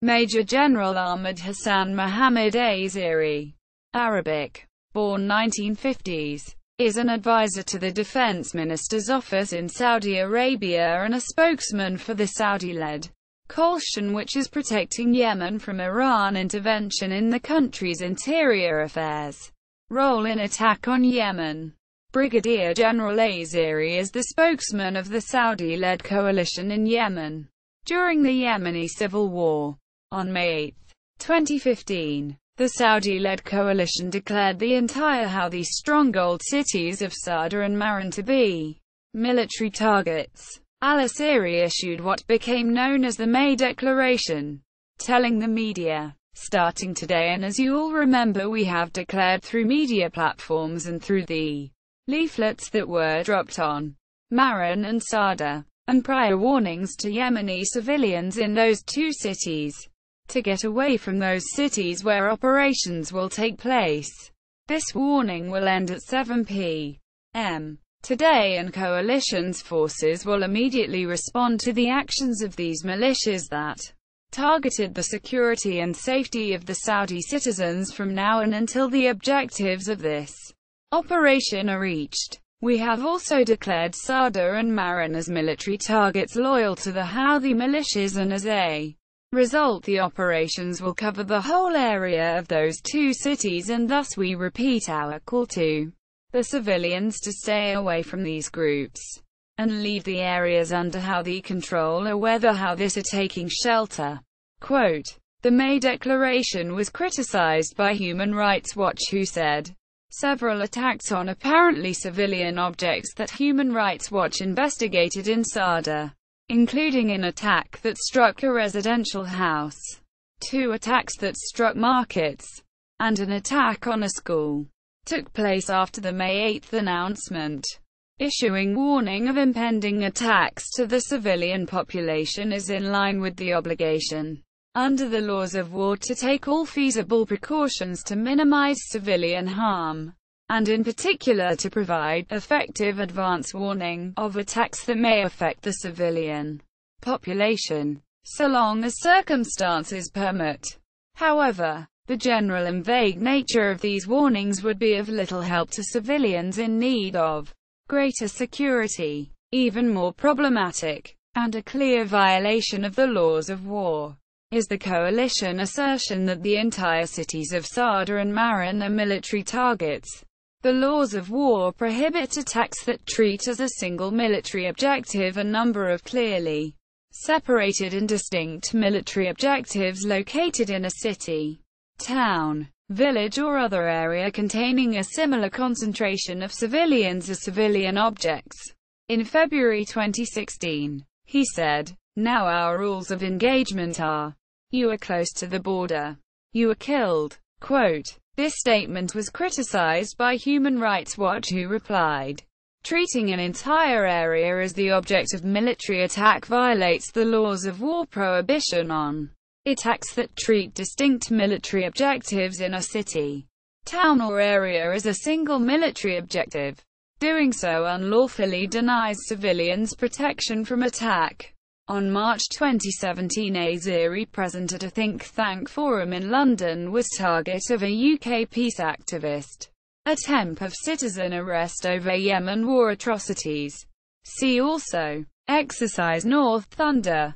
Major General Ahmad Hassan Mohammad Asiri, Arabic, born 1950s, is an advisor to the Defense Minister's office in Saudi Arabia and a spokesman for the Saudi-led coalition which is protecting Yemen from Iran intervention in the country's interior affairs. Role in attack on Yemen. Brigadier General Asiri is the spokesman of the Saudi-led coalition in Yemen during the Yemeni civil war. On May 8, 2015, the Saudi-led coalition declared the entire Houthi stronghold cities of Sada and Marran to be military targets. Al Asiri issued what became known as the May Declaration, telling the media, "Starting today and as you all remember, we have declared through media platforms and through the leaflets that were dropped on Marran and Sada, and prior warnings to Yemeni civilians in those two cities, to get away from those cities where operations will take place. This warning will end at 7 p.m. today and coalition's forces will immediately respond to the actions of these militias that targeted the security and safety of the Saudi citizens from now and until the objectives of this operation are reached. We have also declared Sada and Marran as military targets loyal to the Houthi militias, and as a result the operations will cover the whole area of those two cities, and thus we repeat our call to the civilians to stay away from these groups and leave the areas under Houthi control or where the Houthis are taking shelter." Quote, the May Declaration was criticized by Human Rights Watch, who said several attacks on apparently civilian objects that Human Rights Watch investigated in Sada, including an attack that struck a residential house, 2 attacks that struck markets, and an attack on a school, took place after the May 8 announcement. Issuing warning of impending attacks to the civilian population is in line with the obligation under the laws of war to take all feasible precautions to minimize civilian harm, and in particular to provide effective advance warning of attacks that may affect the civilian population, so long as circumstances permit. However, the general and vague nature of these warnings would be of little help to civilians in need of greater security. Even more problematic, and a clear violation of the laws of war, is the coalition assertion that the entire cities of Sada and Marran are military targets. The laws of war prohibit attacks that treat as a single military objective a number of clearly separated and distinct military objectives located in a city, town, village or other area containing a similar concentration of civilians as civilian objects. In February 2016, he said, "Now our rules of engagement are: you are close to the border, you are killed." Quote, this statement was criticized by Human Rights Watch, who replied, "Treating an entire area as the object of military attack violates the laws of war. Prohibition on attacks that treat distinct military objectives in a city, town or area as a single military objective. Doing so unlawfully denies civilians protection from attack." On March 2017, Asiri, present at a think tank forum in London, was target of a UK peace activist attempt of citizen arrest over Yemen war atrocities. See also Exercise North Thunder.